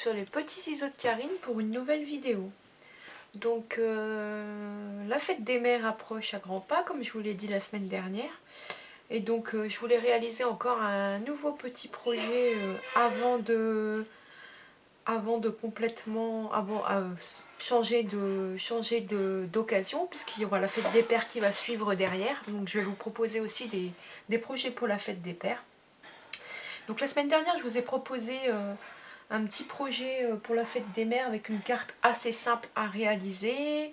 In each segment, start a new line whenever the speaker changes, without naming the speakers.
sur les petits ciseaux de Karine pour une nouvelle vidéo. Donc la fête des mères approche à grands pas, comme je vous l'ai dit la semaine dernière. Et donc je voulais réaliser encore un nouveau petit projet avant de complètement changer d'occasion, puisqu'il y aura la fête des pères qui va suivre derrière. Donc je vais vous proposer aussi des projets pour la fête des pères. Donc la semaine dernière, je vous ai proposé un petit projet pour la fête des mères avec une carte assez simple à réaliser,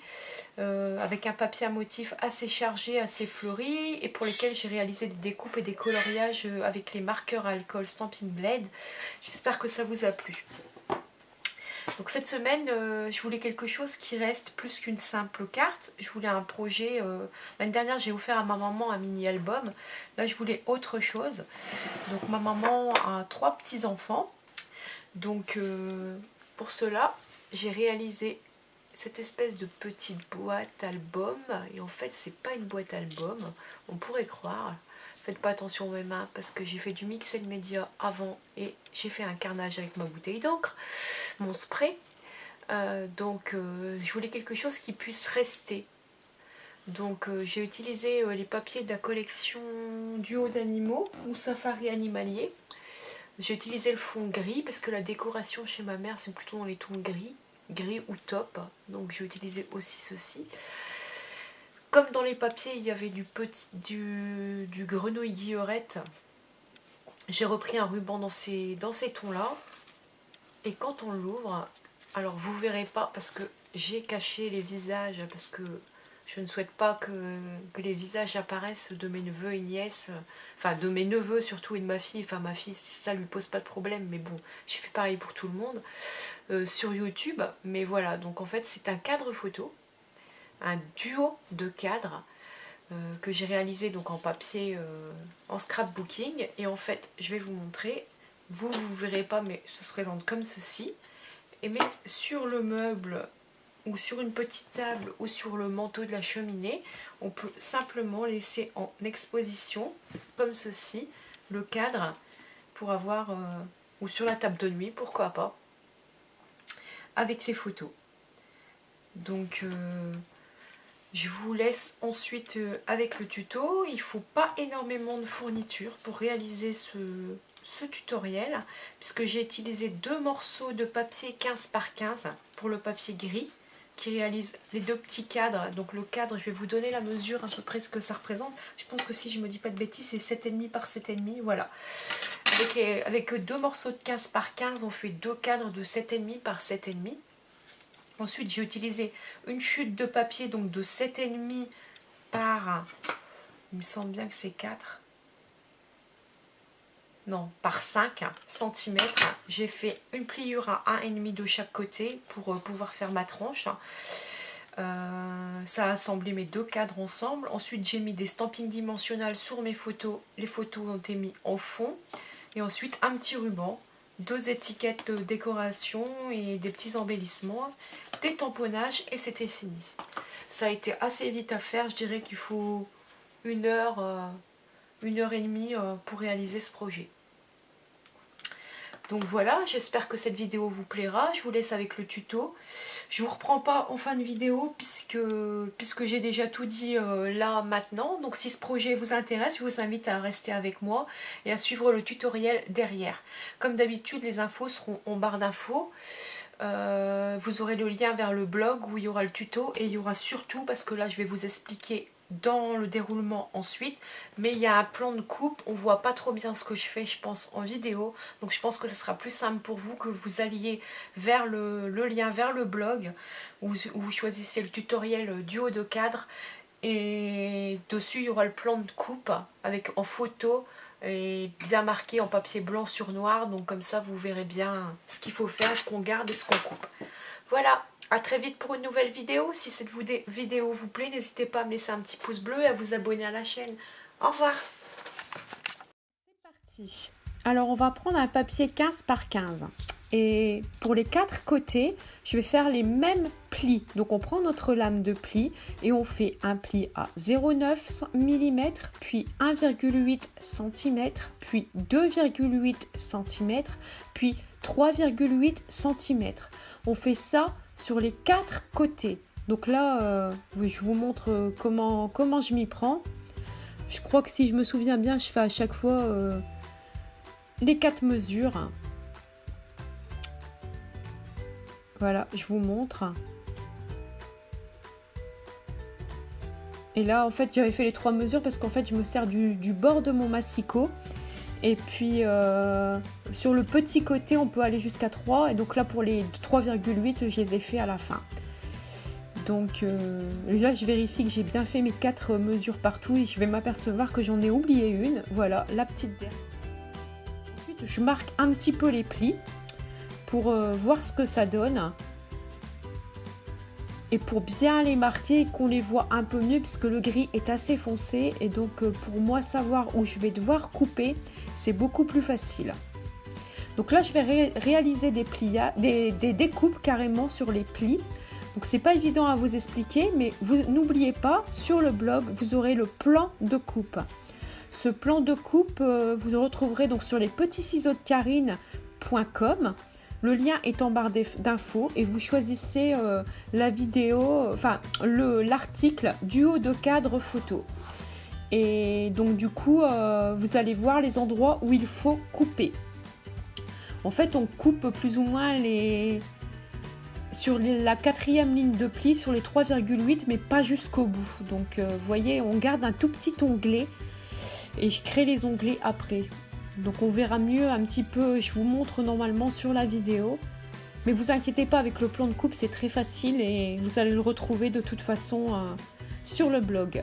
avec un papier à motif assez chargé, assez fleuri, et pour lesquels j'ai réalisé des découpes et des coloriages avec les marqueurs à alcool Stampin' Blade. J'espère que ça vous a plu. Donc cette semaine, je voulais quelque chose qui reste plus qu'une simple carte. Je voulais un projet. L'année dernière, j'ai offert à ma maman un mini-album. Là, je voulais autre chose. Donc ma maman a 3 petits-enfants. Donc pour cela, j'ai réalisé cette espèce de petite boîte album. Et en fait, c'est pas une boîte album. On pourrait croire. Faites pas attention aux mes mains parce que j'ai fait du mixed media avant et j'ai fait un carnage avec ma bouteille d'encre, mon spray. Je voulais quelque chose qui puisse rester. Donc j'ai utilisé les papiers de la collection Duo d'animaux ou Safari animalier. J'ai utilisé le fond gris parce que la décoration chez ma mère c'est plutôt dans les tons gris ou taupe. Donc j'ai utilisé aussi ceci. Comme dans les papiers il y avait du grenouille diorette, j'ai repris un ruban dans ces tons là. Et quand on l'ouvre, alors vous verrez pas parce que j'ai caché les visages, parce que je ne souhaite pas que les visages apparaissent de mes neveux et nièces, enfin de mes neveux surtout et de ma fille. Enfin ma fille ça lui pose pas de problème, mais bon j'ai fait pareil pour tout le monde sur YouTube. Mais voilà, donc en fait c'est un cadre photo, un duo de cadres que j'ai réalisé donc en papier, en scrapbooking. Et en fait je vais vous montrer, vous verrez pas mais ça se présente comme ceci. Et mais sur le meuble ou sur une petite table ou sur le manteau de la cheminée, on peut simplement laisser en exposition comme ceci le cadre pour avoir, ou sur la table de nuit pourquoi pas, avec les photos. Donc je vous laisse ensuite avec le tuto. Il ne faut pas énormément de fournitures pour réaliser ce tutoriel, puisque j'ai utilisé 2 morceaux de papier 15 par 15 pour le papier gris qui réalise les 2 petits cadres. Donc le cadre, je vais vous donner la mesure à peu près ce que ça représente. Je pense que si je me dis pas de bêtises, c'est 7,5 par 7,5. Voilà. Avec 2 morceaux de 15 par 15, on fait 2 cadres de 7,5 par 7,5. Ensuite, j'ai utilisé une chute de papier donc de 7,5 par, il me semble bien que c'est 4, non, par 5 cm. J'ai fait une pliure à 1,5 de chaque côté pour pouvoir faire ma tranche. Ça a assemblé mes 2 cadres ensemble. Ensuite, j'ai mis des stampings dimensionnels sur mes photos. Les photos ont été mises en fond. Et ensuite, un petit ruban, 2 étiquettes de décoration et des petits embellissements, des tamponnages et c'était fini. Ça a été assez vite à faire, je dirais qu'il faut 1 heure, 1 heure et demie pour réaliser ce projet. Donc voilà, j'espère que cette vidéo vous plaira. Je vous laisse avec le tuto. Je ne vous reprends pas en fin de vidéo puisque j'ai déjà tout dit là maintenant. Donc si ce projet vous intéresse, je vous invite à rester avec moi et à suivre le tutoriel derrière. Comme d'habitude, les infos seront en barre d'infos. Vous aurez le lien vers le blog où il y aura le tuto et il y aura surtout, parce que là je vais vous expliquer dans le déroulement ensuite, mais il y a un plan de coupe, on voit pas trop bien ce que je fais je pense en vidéo, donc je pense que ce sera plus simple pour vous que vous alliez vers le lien vers le blog où vous choisissez le tutoriel duo de cadre et dessus il y aura le plan de coupe avec en photo et bien marqué en papier blanc sur noir, donc comme ça vous verrez bien ce qu'il faut faire, ce qu'on garde et ce qu'on coupe. Voilà, à très vite pour une nouvelle vidéo. Si cette vidéo vous plaît, n'hésitez pas à me laisser un petit pouce bleu et à vous abonner à la chaîne. Au revoir. C'est parti. Alors on va prendre un papier 15 par 15. Et pour les 4 côtés, je vais faire les mêmes plis. Donc on prend notre lame de pli et on fait un pli à 0,9 mm, puis 1,8 cm, puis 2,8 cm, puis 3,8 cm. On fait ça sur les 4 côtés. Donc là, je vous montre comment je m'y prends. Je crois que si je me souviens bien, je fais à chaque fois les 4 mesures. Voilà, je vous montre. Et là, en fait, j'avais fait les 3 mesures parce qu'en fait, je me sers du bord de mon massicot. Et puis, sur le petit côté, on peut aller jusqu'à 3. Et donc là, pour les 3,8, je les ai fait à la fin. Donc là, je vérifie que j'ai bien fait mes 4 mesures partout. Et je vais m'apercevoir que j'en ai oublié une. Voilà, la petite dernière. Ensuite, je marque un petit peu les plis pour voir ce que ça donne et pour bien les marquer et qu'on les voit un peu mieux puisque le gris est assez foncé et donc pour moi savoir où je vais devoir couper, c'est beaucoup plus facile. Donc là je vais réaliser des découpes carrément sur les plis. Donc c'est pas évident à vous expliquer, mais vous n'oubliez pas, sur le blog vous aurez le plan de coupe. Ce plan de coupe vous le retrouverez donc sur lespetitsciseauxdekarine.com. Le lien est en barre d'infos et vous choisissez la vidéo, enfin l'article duo de cadre photo. Et donc du coup, vous allez voir les endroits où il faut couper. En fait, on coupe plus ou moins sur la 4e ligne de pli, sur les 3,8, mais pas jusqu'au bout. Donc vous voyez, on garde un tout petit onglet et je crée les onglets après. Donc on verra mieux un petit peu, je vous montre normalement sur la vidéo. Mais vous inquiétez pas, avec le plan de coupe, c'est très facile et vous allez le retrouver de toute façon sur le blog.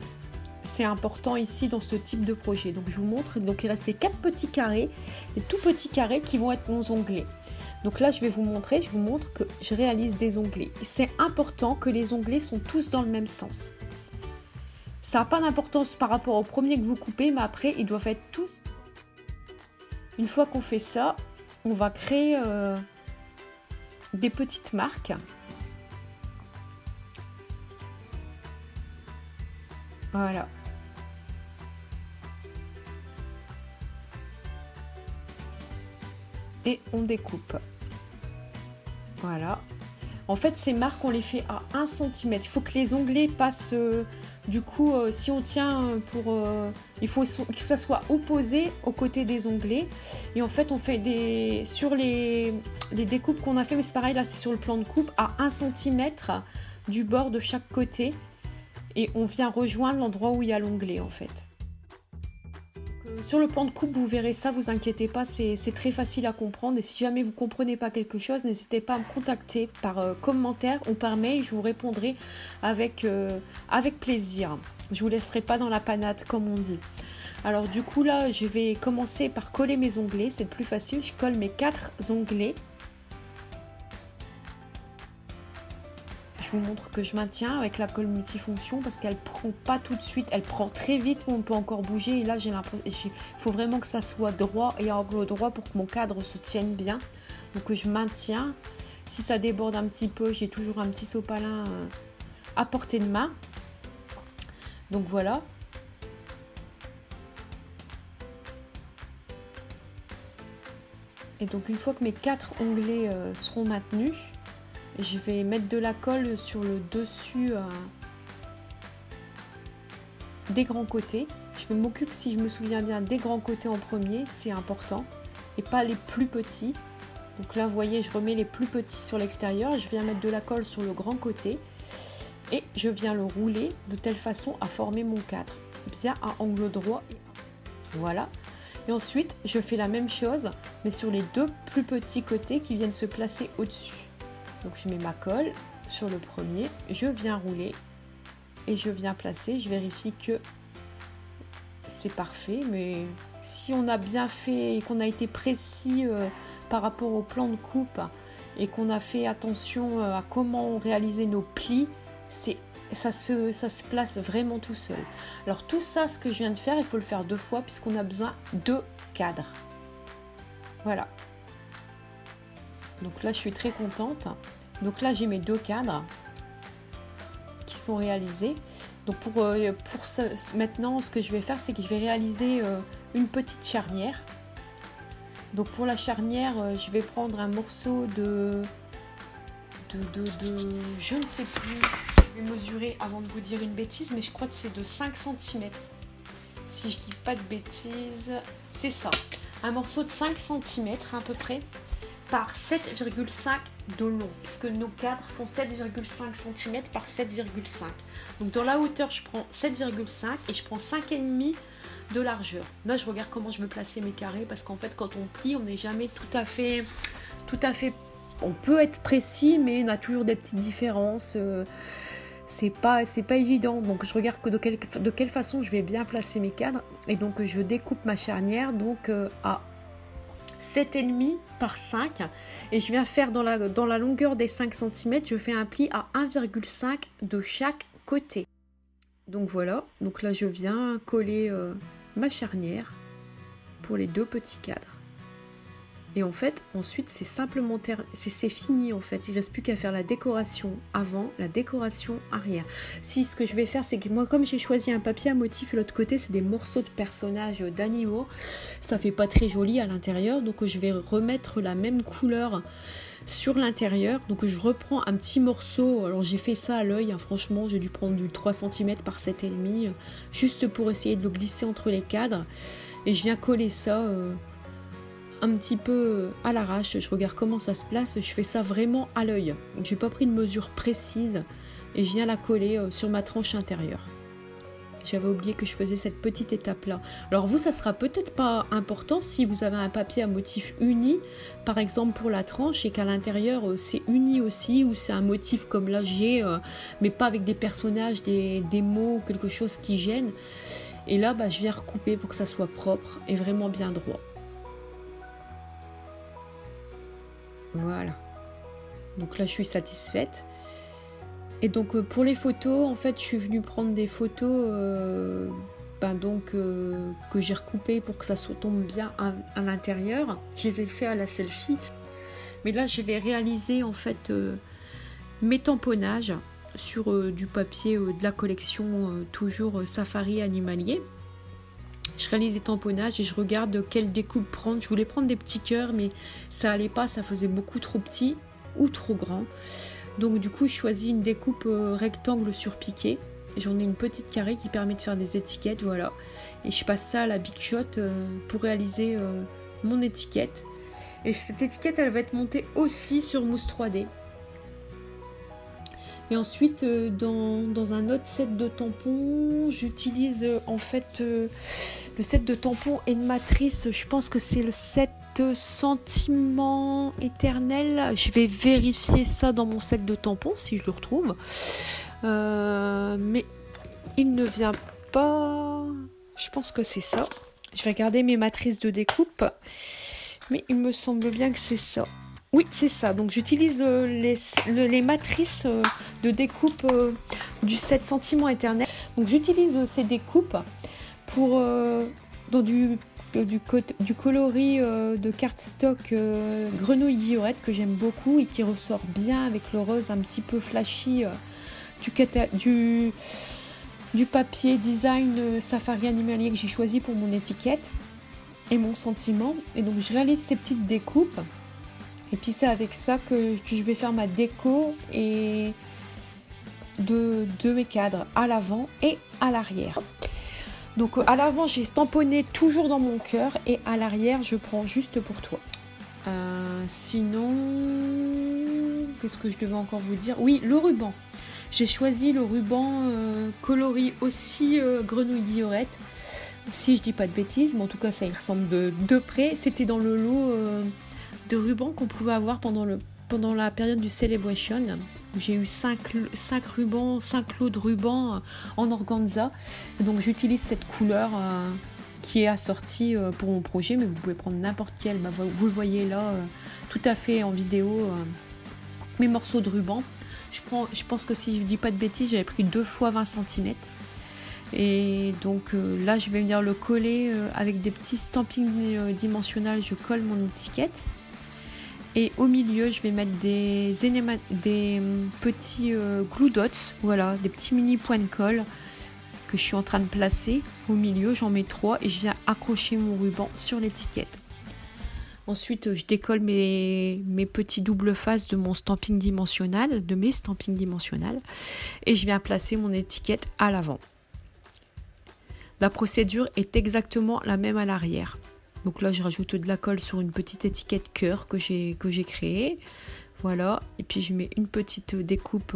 C'est important ici dans ce type de projet. Donc je vous montre, donc il reste les 4 petits carrés, les tout petits carrés qui vont être nos onglets. Donc là je vais vous montrer, je vous montre que je réalise des onglets. C'est important que les onglets sont tous dans le même sens. Ça n'a pas d'importance par rapport au premier que vous coupez, mais après ils doivent être tous. Une fois qu'on fait ça, on va créer des petites marques. Voilà. Et on découpe. Voilà. En fait, ces marques, on les fait à 1 cm. Il faut que les onglets passent... du coup, si on tient il faut que ça soit opposé aux côtés des onglets. Et en fait, on fait sur les découpes qu'on a fait, mais c'est pareil, là, c'est sur le plan de coupe, à 1 cm du bord de chaque côté. Et on vient rejoindre l'endroit où il y a l'onglet, en fait. Sur le plan de coupe, vous verrez ça, vous inquiétez pas, c'est très facile à comprendre. Et si jamais vous ne comprenez pas quelque chose, n'hésitez pas à me contacter par commentaire ou par mail, je vous répondrai avec plaisir. Je vous laisserai pas dans la panade comme on dit. Alors du coup là, je vais commencer par coller mes onglets, c'est le plus facile. Je colle mes 4 onglets. Je vous montre que je maintiens avec la colle multifonction parce qu'elle prend pas tout de suite, elle prend très vite, mais on peut encore bouger. Et là, j'ai l'impression, il faut vraiment que ça soit droit et angle droit pour que mon cadre se tienne bien. Donc je maintiens. Si ça déborde un petit peu, j'ai toujours un petit sopalin à portée de main. Donc voilà. Et donc une fois que mes 4 onglets seront maintenus, je vais mettre de la colle sur le dessus des grands côtés. Je m'occupe, si je me souviens bien, des grands côtés en premier, c'est important, et pas les plus petits. Donc là, vous voyez, je remets les plus petits sur l'extérieur, je viens mettre de la colle sur le grand côté, et je viens le rouler de telle façon à former mon cadre, bien à angle droit. Voilà. Et ensuite, je fais la même chose, mais sur les 2 plus petits côtés qui viennent se placer au-dessus. Donc je mets ma colle sur le premier, je viens rouler et je viens placer. Je vérifie que c'est parfait, mais si on a bien fait et qu'on a été précis par rapport au plan de coupe et qu'on a fait attention à comment réaliser nos plis, ça se place vraiment tout seul. Alors tout ça, ce que je viens de faire, il faut le faire 2 fois puisqu'on a besoin de cadres. Voilà. Donc là je suis très contente. Donc là j'ai mes 2 cadres qui sont réalisés. Donc pour ça, maintenant ce que je vais faire, c'est que je vais réaliser une petite charnière. Donc pour la charnière, je vais prendre un morceau de je ne sais plus, je vais mesurer avant de vous dire une bêtise, mais je crois que c'est de 5 cm. Si je dis pas de bêtises, c'est ça. Un morceau de 5 cm à peu près par 7,5 de long, puisque nos cadres font 7,5 cm par 7,5. Donc dans la hauteur, je prends 7,5 et je prends 5,5 de largeur. Là, je regarde comment je veux placer mes carrés, parce qu'en fait, quand on plie, on n'est jamais tout à fait. On peut être précis, mais on a toujours des petites différences. C'est pas évident. Donc je regarde de quelle façon je vais bien placer mes cadres, et donc je découpe ma charnière donc à 7,5 par 5, et je viens faire dans la longueur des 5 cm, je fais un pli à 1,5 de chaque côté. Donc voilà, donc là je viens coller ma charnière pour les 2 petits cadres. Et en fait, ensuite, c'est simplement c'est fini en fait. Il ne reste plus qu'à faire la décoration avant, la décoration arrière. Si ce que je vais faire, c'est que moi, comme j'ai choisi un papier à motif, et l'autre côté, c'est des morceaux de personnages d'animaux, ça fait pas très joli à l'intérieur. Donc, je vais remettre la même couleur sur l'intérieur. Donc, je reprends un petit morceau. Alors, j'ai fait ça à l'œil. Hein, franchement, j'ai dû prendre du 3 cm par 7,5, juste pour essayer de le glisser entre les cadres. Et je viens coller ça un petit peu à l'arrache. Je regarde comment ça se place, je fais ça vraiment à l'œil. J'ai pas pris une mesure précise et je viens la coller sur ma tranche intérieure. J'avais oublié que je faisais cette petite étape là. Alors vous, ça sera peut-être pas important si vous avez un papier à motif uni, par exemple pour la tranche, et qu'à l'intérieur c'est uni aussi, ou c'est un motif comme là j'ai, mais pas avec des personnages, des mots, quelque chose qui gêne. Et là je viens recouper pour que ça soit propre et vraiment bien droit. Voilà, donc là je suis satisfaite. Et donc pour les photos, en fait je suis venue prendre des photos que j'ai recoupées pour que ça se tombe bien à l'intérieur. Je les ai fait à la selfie, mais là je vais réaliser en fait mes tamponnages sur du papier de la collection toujours Safari Animalier. Je réalise des tamponnages et je regarde quelle découpe prendre. Je voulais prendre des petits cœurs, mais ça allait pas, ça faisait beaucoup trop petit ou trop grand. Donc du coup, je choisis une découpe rectangle sur piqué. J'en ai une petite carrée qui permet de faire des étiquettes, voilà. Et je passe ça à la Big Shot pour réaliser mon étiquette. Et cette étiquette, elle va être montée aussi sur mousse 3D. Et ensuite, dans un autre set de tampons, j'utilise en fait le set de tampons et de matrice. Je pense que c'est le set Sentiment Éternel. Je vais vérifier ça dans mon set de tampons si je le retrouve. Mais il ne vient pas. Je pense que c'est ça. Je vais regarder mes matrices de découpe. Mais il me semble bien que c'est ça. Oui, c'est ça. Donc j'utilise les matrices de découpe du set Sentiment Éternel. Donc j'utilise ces découpes pour dans du coloris de cardstock grenouille diorette que j'aime beaucoup et qui ressort bien avec le rose un petit peu flashy du papier design Safari Animalier que j'ai choisi pour mon étiquette et mon sentiment. Et donc je réalise ces petites découpes. Et puis c'est avec ça que je vais faire ma déco et de mes cadres à l'avant et à l'arrière. Donc à l'avant j'ai tamponné toujours dans mon cœur et à l'arrière je prends juste pour toi. Sinon, qu'est-ce que je devais encore vous dire? Oui, le ruban. J'ai choisi le ruban coloris aussi grenouille diorette. Si je dis pas de bêtises, mais en tout cas ça y ressemble de près. C'était dans le lot de rubans qu'on pouvait avoir pendant la période du Celebration. J'ai eu 5 rubans, 5 lots de rubans en organza. Donc j'utilise cette couleur qui est assortie pour mon projet, mais vous pouvez prendre n'importe quelle. Vous le voyez là, tout à fait en vidéo, mes morceaux de ruban. Je pense que si je ne dis pas de bêtises, j'avais pris 2 fois 20 cm. Et donc là, je vais venir le coller avec des petits stampings dimensionnels. Je colle mon étiquette. Et au milieu, je vais mettre des petits glue dots, voilà, des petits mini points de colle que je suis en train de placer. Au milieu, j'en mets 3 et je viens accrocher mon ruban sur l'étiquette. Ensuite, je décolle mes petits doubles faces de mon stamping dimensionnel, de mes stampings dimensionnels, et je viens placer mon étiquette à l'avant. La procédure est exactement la même à l'arrière. Donc là, je rajoute de la colle sur une petite étiquette cœur que j'ai créée. Voilà. Et puis, je mets une petite découpe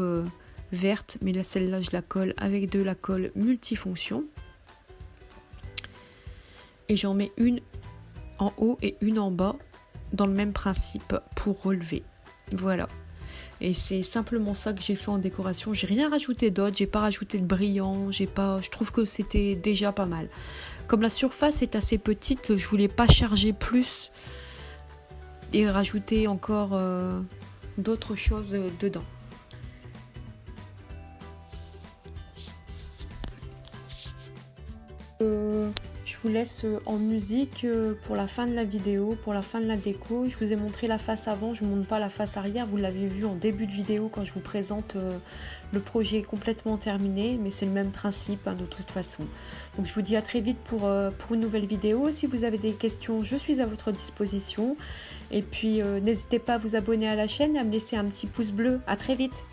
verte. Mais là, celle-là, je la colle avec de la colle multifonction. Et j'en mets une en haut et une en bas dans le même principe pour relever. Voilà. Et c'est simplement ça que j'ai fait en décoration. J'ai rien rajouté d'autre. J'ai pas rajouté de brillant. Je trouve que c'était déjà pas mal. Comme la surface est assez petite, je voulais pas charger plus et rajouter encore d'autres choses dedans. Je vous laisse en musique pour la fin de la vidéo, pour la fin de la déco. Je vous ai montré la face avant, je ne montre pas la face arrière. Vous l'avez vu en début de vidéo quand je vous présente le projet complètement terminé. Mais c'est le même principe de toute façon. Donc je vous dis à très vite pour une nouvelle vidéo. Si vous avez des questions, je suis à votre disposition. Et puis n'hésitez pas à vous abonner à la chaîne et à me laisser un petit pouce bleu. À très vite.